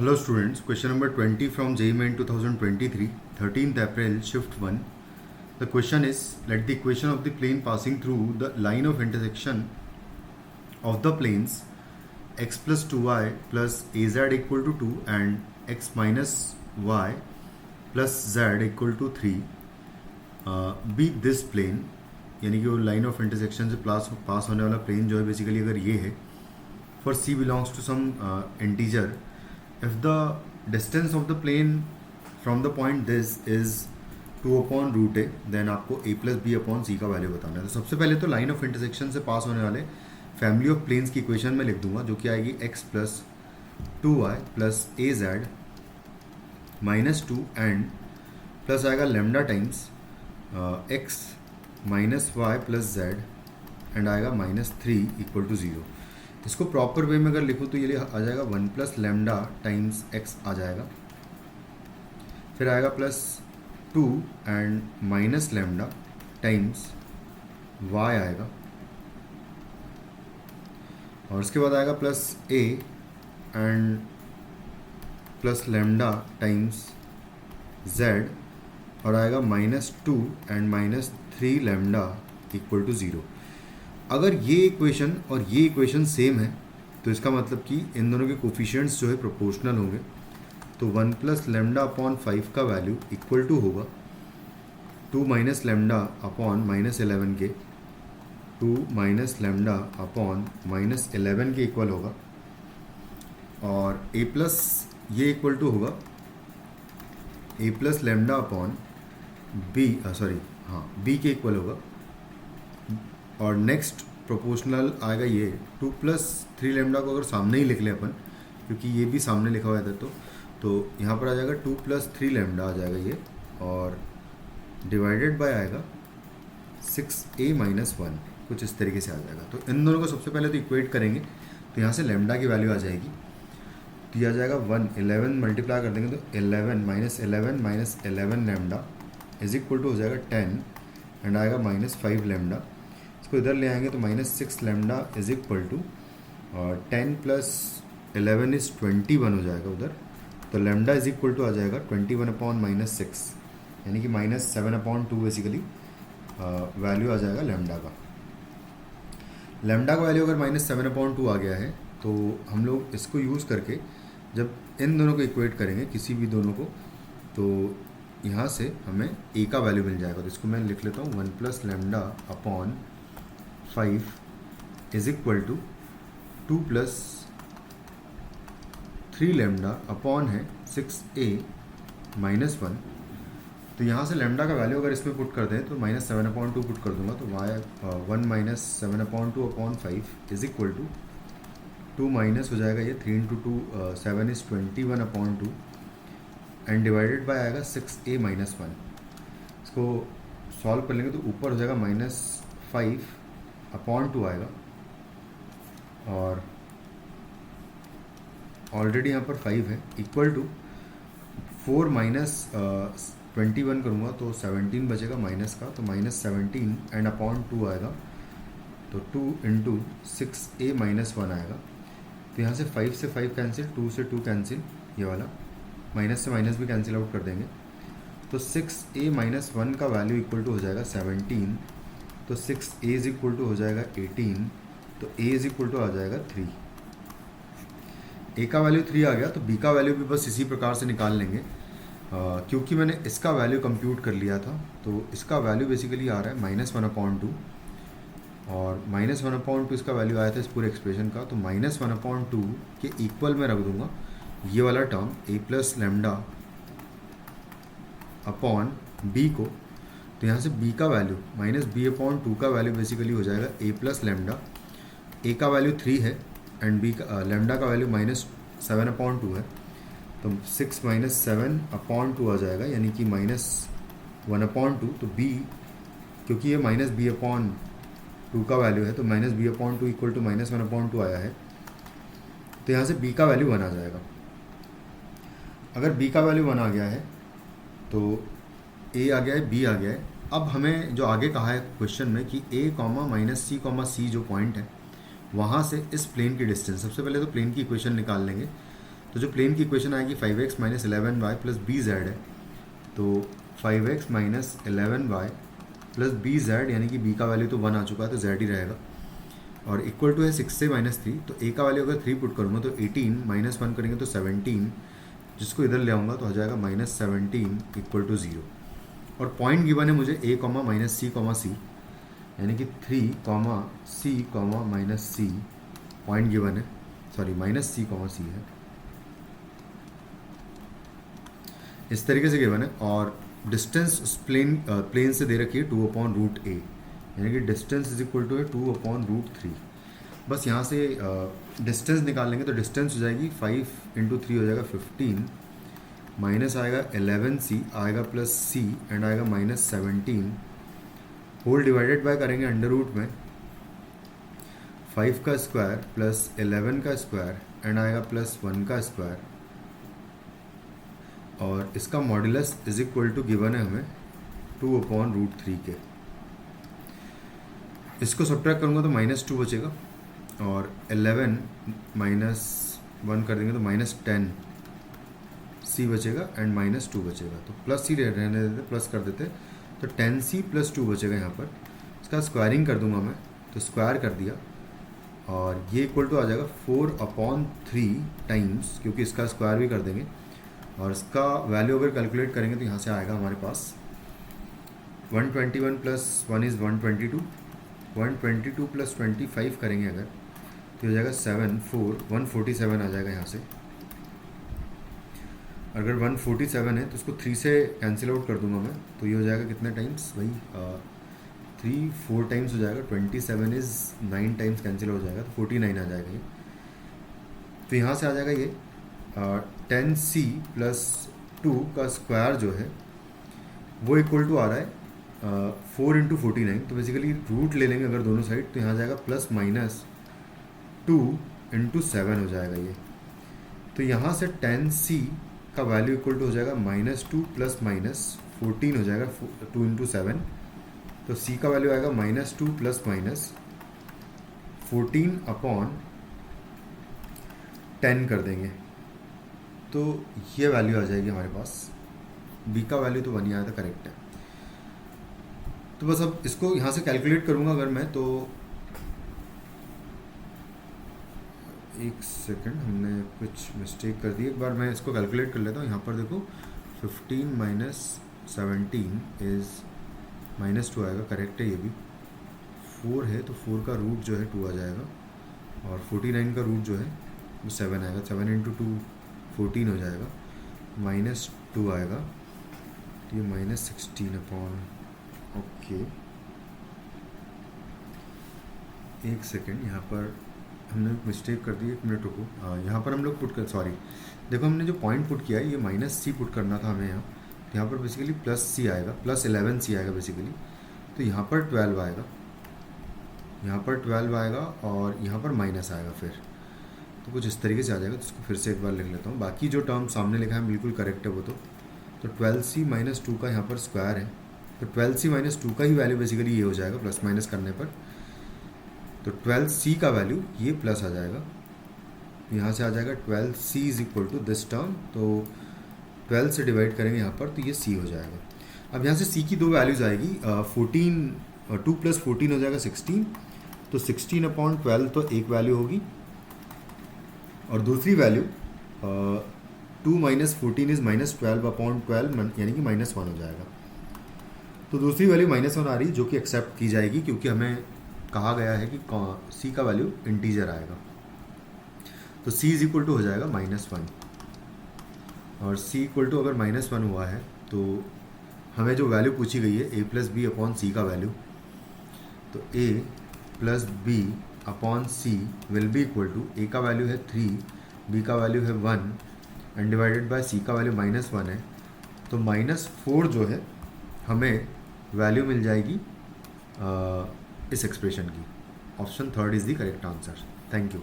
Hello students, question number 20 from JEE Main 2023, 13th April, shift 1. The question is, let the equation of the plane passing through the line of intersection of the planes x plus 2y plus az equal to 2 and x minus y plus z equal to 3 be this plane, यानी कि वो line of intersection से पास होने वाला plane जो है basically अगर ये है for c belongs to some integer. If the distance of the plane from the point this is 2 upon root a, then आपको a plus b upon c का वैल्यू बताना है. तो सबसे पहले तो लाइन ऑफ इंटरसेक्शन से पास होने वाले फैमिली ऑफ प्लेन्स की इक्वेशन में लिख दूंगा, जो कि आएगी x plus 2y plus a z minus 2 and plus आएगा lambda times x minus y plus z and आएगा माइनस 3 इक्वल टू 0. इसको प्रॉपर वे में अगर लिखूँ तो ये आ जाएगा 1 प्लस लेमडा टाइम्स एक्स आ जाएगा, फिर आएगा plus 2 and minus lambda times y आएगा, और उसके बाद आएगा plus a and plus lambda times z, और आएगा minus 2 and minus 3 lambda equal to 0. अगर ये इक्वेशन और ये इक्वेशन सेम है तो इसका मतलब कि इन दोनों के कोफिशिएंट्स जो है प्रोपोर्शनल होंगे. तो 1 प्लस लेमडा अपॉन 5 का वैल्यू इक्वल टू होगा 2 माइनस लेमडा अपॉन माइनस 11 के, 2 माइनस लेमडा अपॉन माइनस 11 के इक्वल होगा, और a प्लस ये इक्वल टू होगा a plus lambda upon b b के इक्वल होगा. और नेक्स्ट प्रोपोर्शनल आएगा ये 2 प्लस 3 लेमडा को अगर सामने ही लिख लें अपन, क्योंकि ये भी सामने लिखा हुआ था तो यहाँ पर आ जाएगा 2 प्लस 3 लेमडा आ जाएगा ये, और डिवाइडेड बाय आएगा 6a माइनस 1, कुछ इस तरीके से आ जाएगा. तो इन दोनों को सबसे पहले तो इक्वेट करेंगे, तो यहाँ से लेमडा की वैल्यू आ जाएगी, तो ये आ जाएगा 11 मल्टीप्लाई कर देंगे तो 11 minus 11 lambda is equal to हो जाएगा 10 एंड आएगा माइनस 5 लेमडा. इसको इधर ले आएंगे तो minus 6 lambda is equal to 10 plus 11 is 21 हो जाएगा उधर, तो लेमडा इज इक्वल टू आ जाएगा 21 अपॉन माइनस 6, यानी कि माइनस 7 अपॉन 2 बेसिकली वैल्यू आ जाएगा लेमडा का. लेमडा का वैल्यू अगर माइनस 7 अपॉन 2 आ गया है तो हम लोग इसको यूज़ करके जब इन दोनों को इक्वेट करेंगे किसी भी दोनों को, तो यहाँ से हमें a का वैल्यू मिल जाएगा. तो इसको मैं लिख लेता हूँ 1 plus lambda upon 5 is equal to 2 plus 3 lambda upon है 6a माइनस 1. तो यहाँ से लेमडा का वैल्यू अगर इसमें पुट कर दें तो माइनस 7 अपॉन 2 पुट कर दूंगा, तो y 1 minus 7 upon 2 upon 5 is equal to 2 minus हो जाएगा ये 3 into 2 7 is 21 upon 2 and divided by आएगा 6a माइनस 1. इसको सॉल्व कर लेंगे तो ऊपर हो जाएगा माइनस 5 अपॉन 2 आएगा, और ऑलरेडी यहाँ पर 5 है, इक्वल टू 4 माइनस 21 करूँगा तो 17 बचेगा माइनस का, तो माइनस 17 एंड अपॉन 2 आएगा, तो 2 इंटू 6a माइनस 1 आएगा. तो यहाँ से 5 से 5 कैंसिल, 2 से 2 कैंसिल, ये वाला माइनस से माइनस भी कैंसिल आउट कर देंगे, तो 6a माइनस 1 का वैल्यू इक्वल टू हो जाएगा 17, तो 6a इज इक्वल टू हो जाएगा 18, तो a इज इक्वल टू आ जाएगा 3. a का वैल्यू 3 आ गया, तो b का वैल्यू भी बस इसी प्रकार से निकाल लेंगे. क्योंकि मैंने इसका वैल्यू कंप्यूट कर लिया था तो इसका वैल्यू बेसिकली आ रहा है माइनस 1 अपॉन 2, और माइनस 1 अपॉन 2 इसका वैल्यू आया था इस पूरे एक्सप्रेशन का, तो माइनस 1 अपॉन 2 के इक्वल में रख दूंगा ये वाला term a plus lambda upon b को. तो यहाँ से b का वैल्यू माइनस b अपॉन 2 का वैल्यू बेसिकली हो जाएगा a प्लस लेमडा. a का वैल्यू 3 है एंड b का लेमडा का वैल्यू माइनस 7 अपॉन 2 है, तो 6 माइनस 7 अपॉन 2 आ जाएगा, यानी कि माइनस 1 अपॉन 2. तो b, क्योंकि ये माइनस b अपॉन 2 का वैल्यू है तो minus b upon 2 equal to minus 1 upon 2 आया है, तो यहाँ से b का वैल्यू 1 आ जाएगा. अगर b का वैल्यू 1 आ गया है तो a आ गया है, b आ गया है. अब हमें जो आगे कहा है क्वेश्चन में कि a कॉमा माइनस c जो पॉइंट है वहाँ से इस प्लेन की डिस्टेंस, सबसे पहले तो प्लेन की इक्वेशन निकाल लेंगे. तो जो प्लेन की इक्वेशन आएगी 5x minus 11y plus B Z है, तो 5x minus 11y plus B Z, यानी कि b का वैल्यू तो 1 आ चुका है तो z ही रहेगा, और इक्वल टू है 6 से -3, तो a का वैल्यू अगर 3 पुट करूँगा तो 18 माइनस 1 करेंगे तो 17, जिसको इधर ले आऊँगा तो हो जाएगा -17 इक्वल टू 0। और पॉइंट गिवन है मुझे a comma minus c comma c, यानी कि 3 comma c comma minus c point given है, sorry minus c comma c है, इस तरीके से गिवन है। और डिस्टेंस प्लेन से दे रखी है 2/√a, यानी कि डिस्टेंस इज इक्वल टू है 2/√3। बस यहाँ से डिस्टेंस निकाल लेंगे तो डिस्टेंस हो जाएगी 5 × 3 हो जाएगा 15, माइनस आएगा 11c आएगा प्लस c एंड आएगा -17, होल डिवाइडेड बाय करेंगे अंडर रूट में 5 का स्क्वायर प्लस 11 का स्क्वायर एंड आएगा प्लस 1 का स्क्वायर, और इसका modulus is equal to given है हमें 2/√3 के। इसको सब्ट्रैक्ट करूँगा तो -2 बचेगा, और 11 माइनस 1 कर देंगे तो -10 c बचेगा एंड -2 बचेगा, तो प्लस c रहने देते, प्लस कर देते तो 10c + 2 बचेगा यहाँ पर। इसका स्क्वायरिंग कर दूंगा मैं, तो स्क्वायर कर दिया, और ये इक्वल टू आ जाएगा 4/3 टाइम्स, क्योंकि इसका स्क्वायर भी कर देंगे, और इसका वैल्यू अगर कैलकुलेट करेंगे तो यहाँ से आएगा हमारे पास 121 + 1 इज़ 122, 122 + 25 करेंगे अगर तो हो जाएगा 147 आ जाएगा यहाँ से। अगर 147 है तो उसको 3 से कैंसिल आउट कर दूंगा मैं, तो ये हो जाएगा कितने टाइम्स, वही 4 टाइम्स हो जाएगा, 27 इज़ 9 टाइम्स कैंसिल हो जाएगा तो 49 आ जाएगा ये। तो यहाँ से आ जाएगा ये 10c + 2 का स्क्वायर जो है वो इक्वल टू आ रहा है 4 × 49, तो बेसिकली रूट ले लेंगे अगर दोनों साइड, तो यहाँ जाएगा +-2 × 7 हो जाएगा ये। तो यहाँ से 10c का वैल्यू इक्वल टू हो जाएगा -2 + -14 हो जाएगा 2 × 7, तो c का वैल्यू आएगा -2 ± 14/10 कर देंगे, तो ये वैल्यू आ जाएगी हमारे पास। b का वैल्यू तो 1 ही आया था, करेक्ट है। तो बस अब इसको यहाँ से कैलकुलेट करूँगा अगर मैं, तो एक सेकंड, हमने कुछ मिस्टेक कर दी, एक बार मैं इसको कैलकुलेट कर लेता हूँ। यहाँ पर देखो 15 - 17 इज़ -2 आएगा, करेक्ट है ये भी। 4 है तो 4 का रूट जो है 2 आ जाएगा, और 49 का रूट जो है वो 7 आएगा, 7 × 2 14 हो जाएगा, -2 आएगा, तो ये -16/, ओके एक सेकेंड, यहाँ पर हमने मिस्टेक कर दी, 1 मिनट रुको। यहाँ पर हम लोग पुट कर, सॉरी देखो हमने जो पॉइंट पुट किया है ये -c पुट करना था हमें यहाँ, तो यहाँ पर बेसिकली +c आएगा, +11c आएगा बेसिकली, तो यहाँ पर 12 आएगा, यहाँ पर 12 आएगा, और यहाँ पर माइनस आएगा फिर, तो कुछ इस तरीके से आ जाएगा। तो इसको फिर से एक बार लिख लेता हूँ, बाकी जो टर्म सामने लिखा है बिल्कुल करेक्ट है वो तो 12c - 2 का यहाँ पर स्क्वायर है, तो 12c - 2 का ही वैल्यू बेसिकली ये हो जाएगा प्लस माइनस करने पर, तो 12c का वैल्यू ये प्लस आ जाएगा, यहाँ से आ जाएगा 12c is equal to this term, तो 12 से डिवाइड करेंगे यहाँ पर तो ये c हो जाएगा। अब यहाँ से c की 2 वैल्यूज़ आएगी, 2 + 14 हो जाएगा 16, तो 16/12 तो एक वैल्यू होगी, और दूसरी वैल्यू 2 - 14 इज़ -12/12 यानी कि -1 हो जाएगा। तो दूसरी वैल्यू -1 आ रही है, जो कि एक्सेप्ट की जाएगी, क्योंकि हमें कहा गया है कि c का वैल्यू इंटीजर आएगा, तो c इज इक्वल टू हो जाएगा -1, और c इक्वल टू अगर -1 हुआ है तो हमें जो वैल्यू पूछी गई है a + b/c का वैल्यू, तो a + b/c will be equal to, a का वैल्यू है 3, b का वैल्यू है 1 एंड डिवाइडेड बाय c का वैल्यू -1 है, तो -4 जो है हमें वैल्यू मिल जाएगी इस एक्सप्रेशन की। Option 3 is the correct answer. Thank you.